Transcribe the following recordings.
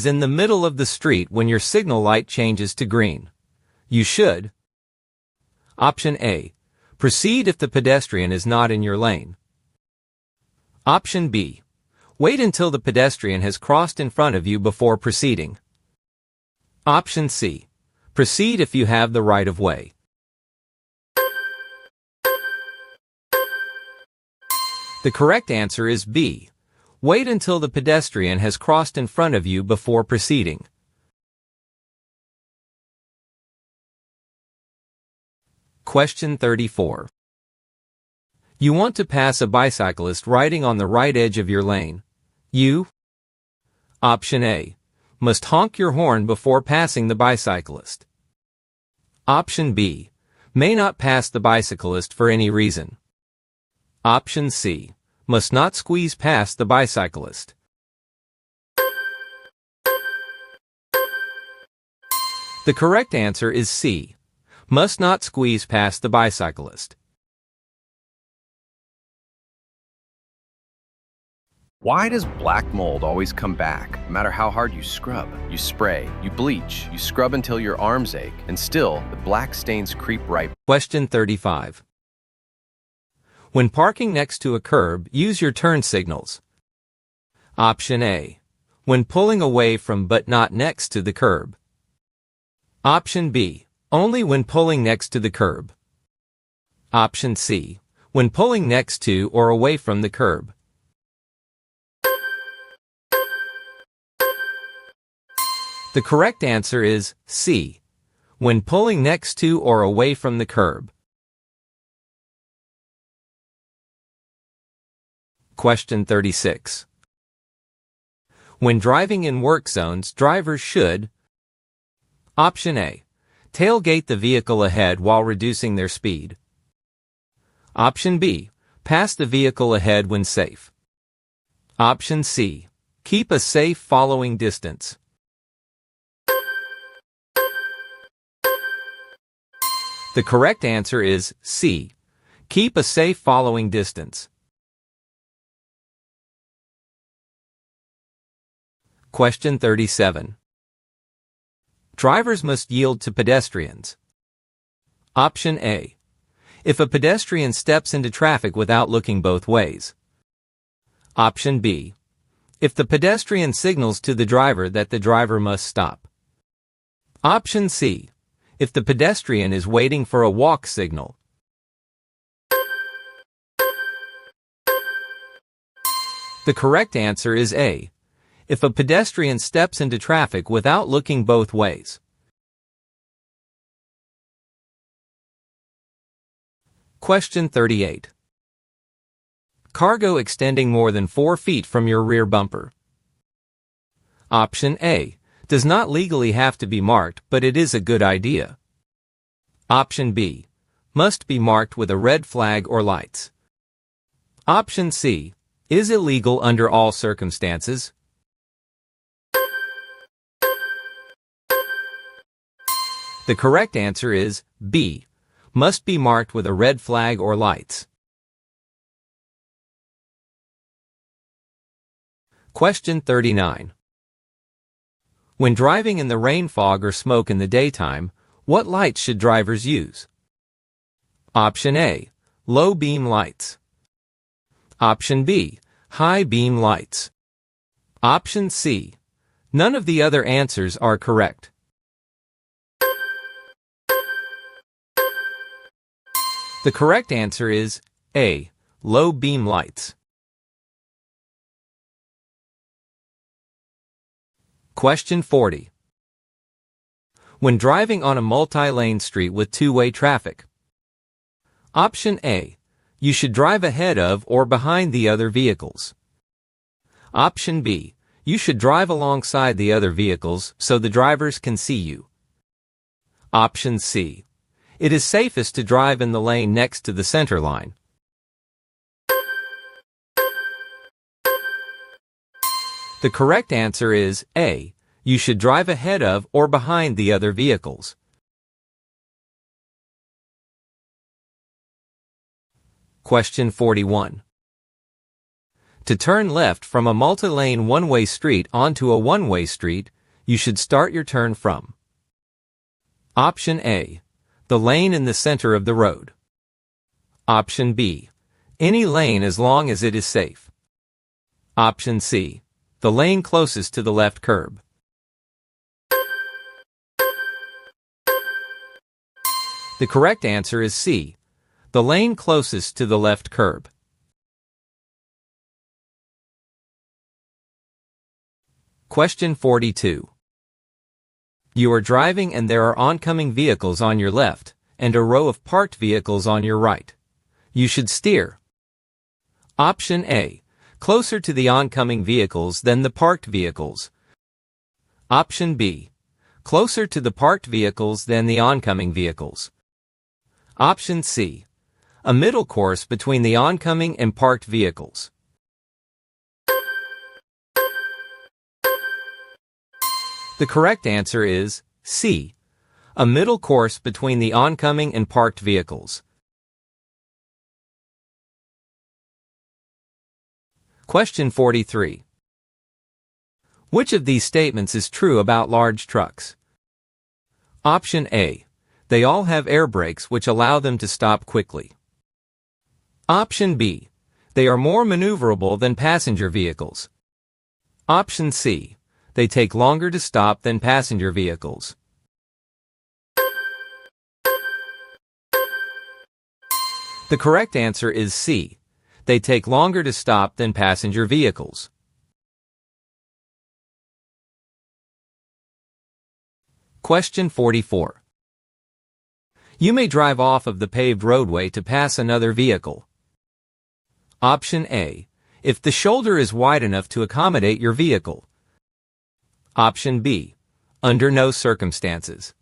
is in the middle of the street when your signal light changes to green. You should. Option A. Proceed if the pedestrian is not in your lane. Option B. Wait until the pedestrian has crossed in front of you before proceeding. Option C. Proceed if you have the right of way. The correct answer is B. Wait until the pedestrian has crossed in front of you before proceeding. Question 34. You want to pass a bicyclist riding on the right edge of your lane. You. Option A. Must honk your horn before passing the bicyclist. Option B. May not pass the bicyclist for any reason. Option C. Must not squeeze past the bicyclist. The correct answer is C. Must not squeeze past the bicyclist. Why does black mold always come back? No matter how hard you scrub, you spray, you bleach, you scrub until your arms ache, and still the black stains creep right. Question 35. When parking next to a curb, use your turn signals. Option A. When pulling away from but not next to the curb. Option B. Only when pulling next to the curb. Option C. When pulling next to or away from the curb. The correct answer is C. When pulling next to or away from the curb. Question 36. When driving in work zones, drivers should. Option A. Tailgate the vehicle ahead while reducing their speed. Option B. Pass the vehicle ahead when safe. Option C. Keep a safe following distance. The correct answer is C. Keep a safe following distance. Question 37. Drivers must yield to pedestrians. Option A. If a pedestrian steps into traffic without looking both ways. Option B. If the pedestrian signals to the driver that the driver must stop. Option C. If the pedestrian is waiting for a walk signal. The correct answer is A. If a pedestrian steps into traffic without looking both ways. Question 38. Cargo extending more than 4 feet from your rear bumper. Option A. Does not legally have to be marked, but it is a good idea. Option B. Must be marked with a red flag or lights. Option C. Is illegal under all circumstances. The correct answer is B. Must be marked with a red flag or lights. Question 39. When driving in the rain, fog, or smoke in the daytime, what lights should drivers use? Option A. Low beam lights. Option B. High beam lights. Option C. None of the other answers are correct. The correct answer is A. Low beam lights. Question 40. When driving on a multi-lane street with two-way traffic. Option A. You should drive ahead of or behind the other vehicles. Option B. You should drive alongside the other vehicles so the drivers can see you. Option C. It is safest to drive in the lane next to the center line. The correct answer is A. You should drive ahead of or behind the other vehicles. Question 41. To turn left from a multi-lane one-way street onto a one-way street, you should start your turn from Option A, the lane in the center of the road. Option B, any lane as long as it is safe. Option C, the lane closest to the left curb. The correct answer is C, the lane closest to the left curb. Question 42. You are driving and there are oncoming vehicles on your left and a row of parked vehicles on your right. You should steer. Option A, closer to the oncoming vehicles than the parked vehicles. Option B, closer to the parked vehicles than the oncoming vehicles. Option C, a middle course between the oncoming and parked vehicles. The correct answer is C, a middle course between the oncoming and parked vehicles. Question 43. Which of these statements is true about large trucks? Option A, they all have air brakes which allow them to stop quickly. Option B, they are more maneuverable than passenger vehicles. Option C, they take longer to stop than passenger vehicles. The correct answer is C, they take longer to stop than passenger vehicles. Question 44. You may drive off of the paved roadway to pass another vehicle. Option A, if the shoulder is wide enough to accommodate your vehicle. Option B, under no circumstances.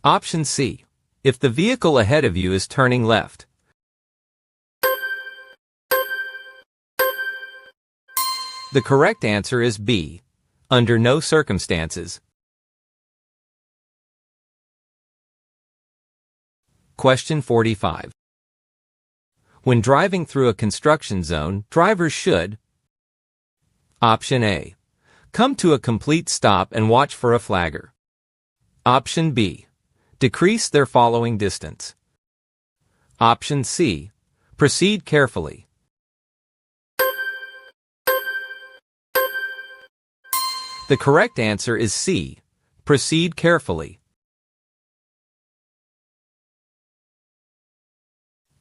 Option C, if the vehicle ahead of you is turning left. The correct answer is B, under no circumstances. Question 45. When driving through a construction zone, drivers should Option A, come to a complete stop and watch for a flagger. Option B, decrease their following distance. Option C, proceed carefully. The correct answer is C, proceed carefully.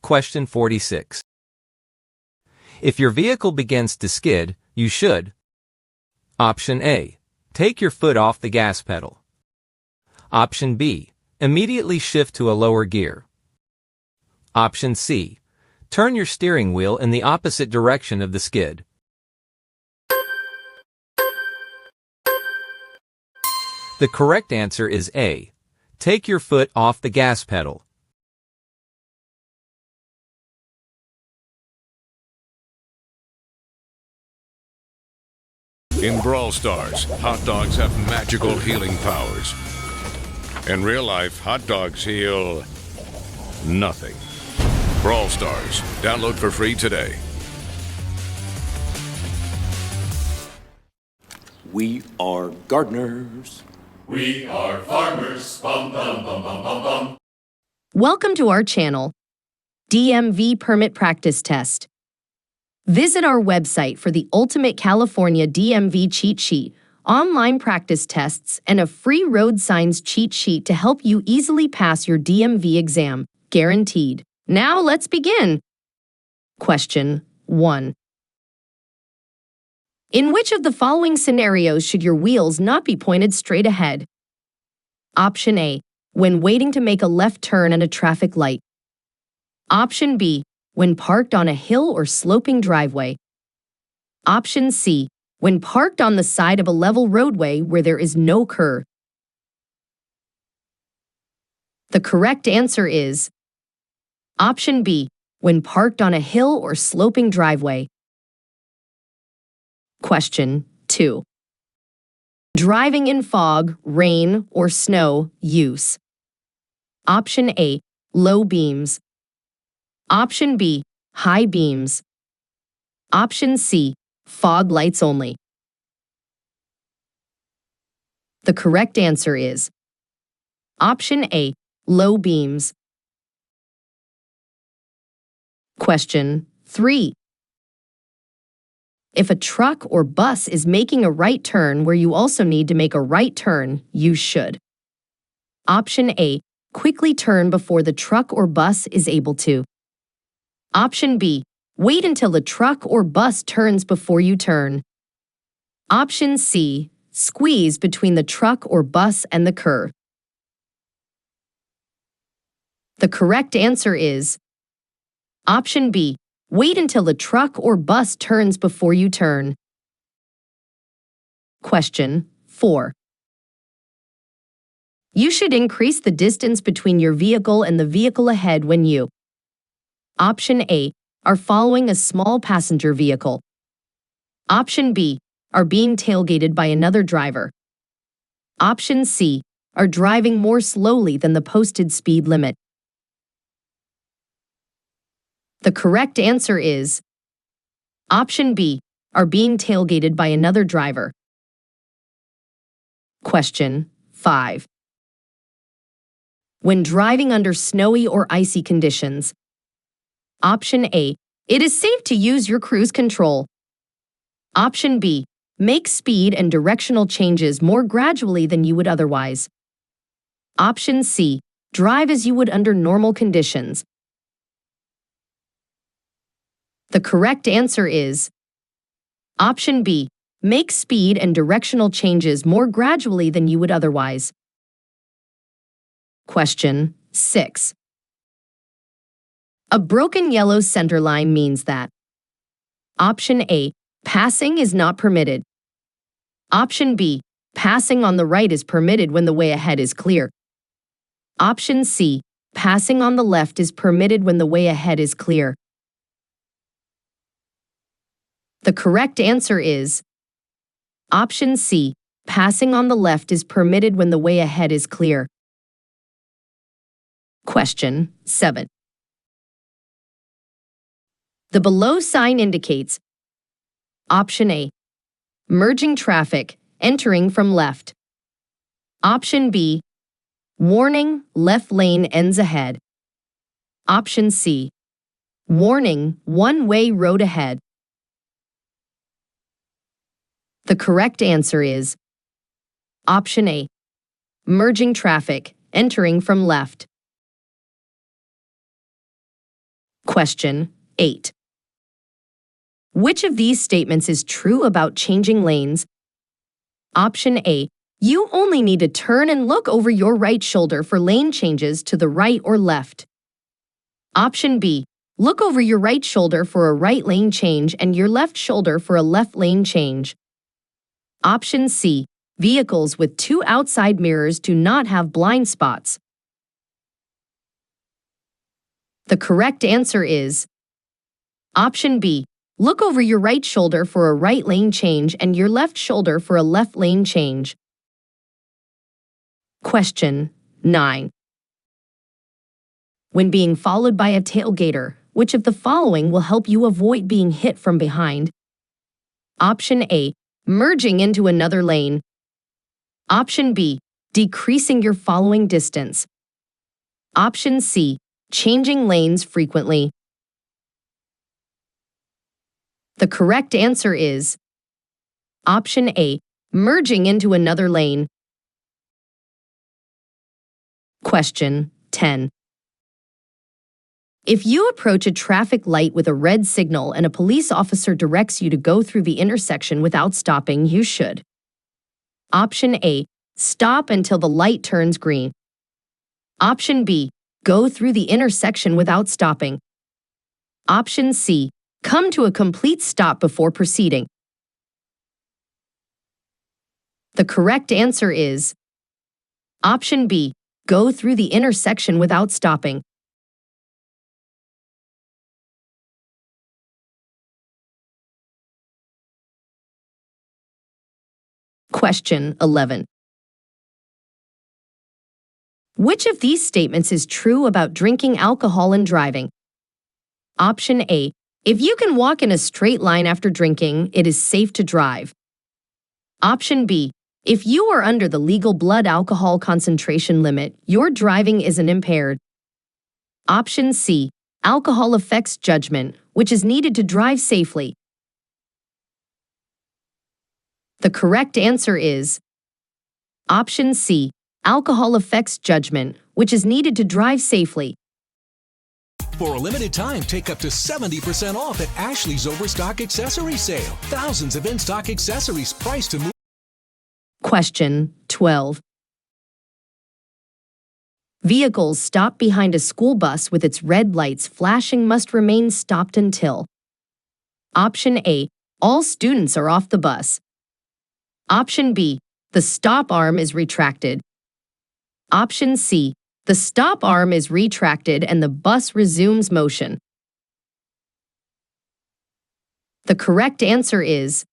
Question 46. If your vehicle begins to skid, you should Option A, take your foot off the gas pedal. Option B, immediately shift to a lower gear. Option C, turn your steering wheel in the opposite direction of the skid. The correct answer is A, take your foot off the gas pedal. In Brawl Stars, hot dogs have magical healing powers. In real life, hot dogs heal nothing. Brawl Stars. Download for free today. We are gardeners. We are farmers. Bum, bum, bum, bum, bum, bum. Welcome to our channel, DMV Permit Practice Test. Visit our website for the ultimate California DMV cheat sheet, online practice tests, and a free road signs cheat sheet to help you easily pass your DMV exam, guaranteed. Now let's begin. Question 1. In which of the following scenarios should your wheels not be pointed straight ahead? Option A, when waiting to make a left turn at a traffic light. Option B, when parked on a hill or sloping driveway. Option C, when parked on the side of a level roadway where there is no curb. The correct answer is Option B, when parked on a hill or sloping driveway. Question 2. Driving in fog, rain, or snow use. Option A, low beams. Option B, high beams. Option C, fog lights only. The correct answer is Option A, low beams. Question 3. If a truck or bus is making a right turn where you also need to make a right turn, you should. Option A, quickly turn before the truck or bus is able to. Option B, wait until the truck or bus turns before you turn. Option C, squeeze between the truck or bus and the curb. The correct answer is Option B, wait until the truck or bus turns before you turn. Question 4. You should increase the distance between your vehicle and the vehicle ahead when you Option A, are following a small passenger vehicle. Option B, are being tailgated by another driver. Option C, are driving more slowly than the posted speed limit. The correct answer is Option B, are being tailgated by another driver. Question 5. When driving under snowy or icy conditions, Option A, it is safe to use your cruise control. Option B, make speed and directional changes more gradually than you would otherwise. Option C, drive as you would under normal conditions. The correct answer is Option B, make speed and directional changes more gradually than you would otherwise. Question 6. A broken yellow center line means that Option A, passing is not permitted. Option B, passing on the right is permitted when the way ahead is clear. Option C, passing on the left is permitted when the way ahead is clear. The correct answer is Option C, passing on the left is permitted when the way ahead is clear. Question 7. The below sign indicates Option A, merging traffic, entering from left. Option B, warning, left lane ends ahead. Option C, warning, one-way road ahead. The correct answer is Option A, merging traffic, entering from left. Question 8. Which of these statements is true about changing lanes? Option A, you only need to turn and look over your right shoulder for lane changes to the right or left. Option B, look over your right shoulder for a right lane change and your left shoulder for a left lane change. Option C, vehicles with two outside mirrors do not have blind spots. The correct answer is Option B, look over your right shoulder for a right lane change and your left shoulder for a left lane change. Question 9. When being followed by a tailgater, which of the following will help you avoid being hit from behind? Option A, merging into another lane. Option B, decreasing your following distance. Option C, changing lanes frequently. The correct answer is Option A, merging into another lane. Question 10. If you approach a traffic light with a red signal and a police officer directs you to go through the intersection without stopping, you should. Option A, stop until the light turns green. Option B, go through the intersection without stopping. Option C, come to a complete stop before proceeding. The correct answer is Option B, go through the intersection without stopping. Question 11. Which of these statements is true about drinking alcohol and driving? Option A, If you can walk in a straight line after drinking, it is safe to drive. Option B. If you are under the legal blood alcohol concentration limit, your driving isn't impaired. Option C. Alcohol affects judgment, which is needed to drive safely. The correct answer is Option C. Alcohol affects judgment, which is needed to drive safely. For a limited time, take up to 70% off at Ashley's Overstock Accessory Sale. Thousands of in-stock accessories priced to move. Question 12. Vehicles stopped behind a school bus with its red lights flashing must remain stopped until. Option A. All students are off the bus. Option B. The stop arm is retracted. Option C. The stop arm is retracted and the bus resumes motion. The correct answer is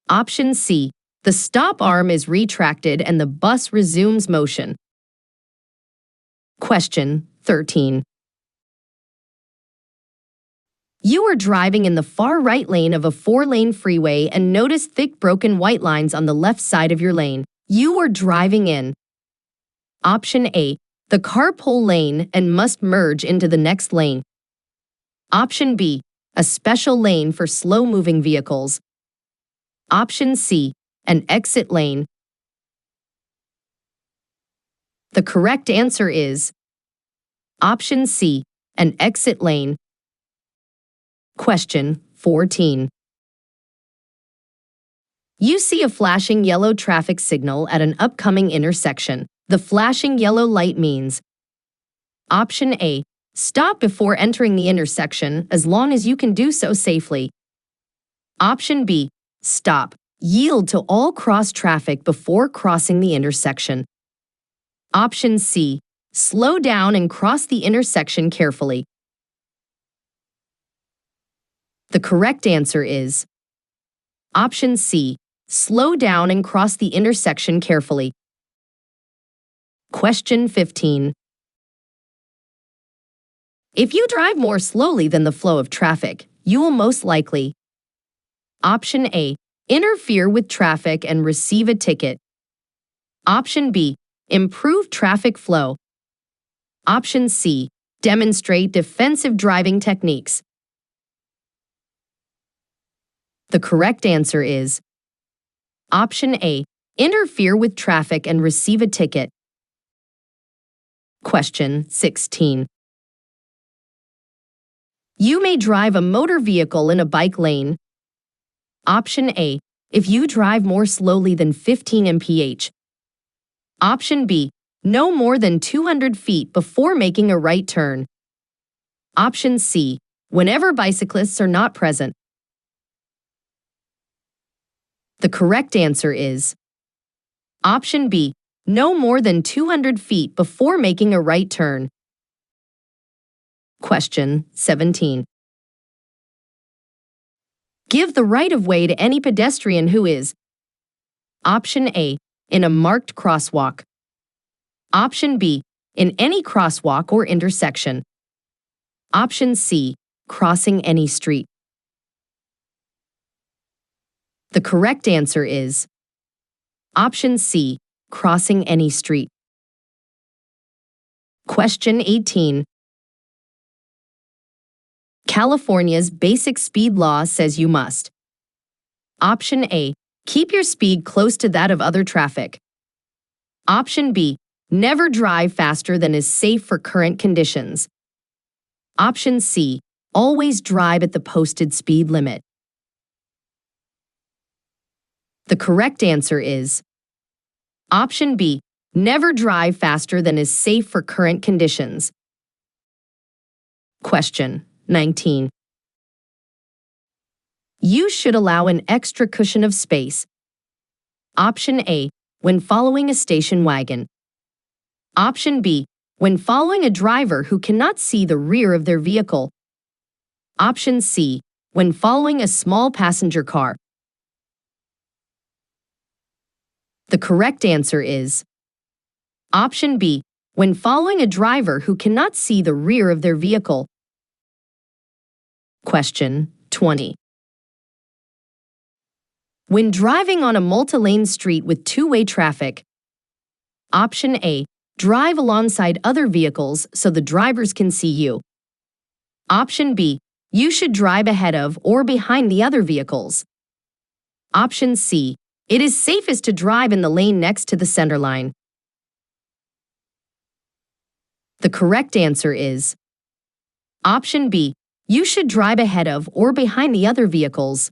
Option C. The stop arm is retracted and the bus resumes motion. Question 13. You are driving in the far right lane of a 4-lane freeway and notice thick broken white lines on the left side of your lane. You are driving in Option A. The carpool lane and must merge into the next lane. Option B. A special lane for slow-moving vehicles. Option C. An exit lane. The correct answer is Option C. An exit lane. Question 14. You see a flashing yellow traffic signal at an upcoming intersection. The flashing yellow light means Option A. Stop before entering the intersection as long as you can do so safely. Option B. Stop. Yield to all cross traffic before crossing the intersection. Option C. Slow down and cross the intersection carefully. The correct answer is Option C. Slow down and cross the intersection carefully. Question 15. If you drive more slowly than the flow of traffic, you will most likely Option A. Interfere with traffic and receive a ticket. Option B. Improve traffic flow. Option C. Demonstrate defensive driving techniques. The correct answer is Option A. Interfere with traffic and receive a ticket. Question 16. You may drive a motor vehicle in a bike lane. Option A. If you drive more slowly than 15 mph. Option B. No more than 200 feet before making a right turn. Option C. Whenever bicyclists are not present. The correct answer is Option B. No more than 200 feet before making a right turn. Question 17. Give the right-of-way to any pedestrian who is Option A. In a marked crosswalk. Option B. In any crosswalk or intersection. Option C. Crossing any street. The correct answer is Option C. Crossing any street. Question 18. California's basic speed law says you must Option A. Keep your speed close to that of other traffic. Option B. Never drive faster than is safe for current conditions. Option C. Always drive at the posted speed limit. The correct answer is Option B. Never drive faster than is safe for current conditions. Question 19. You should allow an extra cushion of space. Option A. When following a station wagon. Option B. When following a driver who cannot see the rear of their vehicle. Option C. When following a small passenger car. The correct answer is Option B. When following a driver who cannot see the rear of their vehicle. Question 20. When driving on a multi-lane street with two-way traffic, option A, drive alongside other vehicles so the drivers can see you. Option B, you should drive ahead of or behind the other vehicles. Option C, it is safest to drive in the lane next to the center line. The correct answer is option B, you should drive ahead of or behind the other vehicles.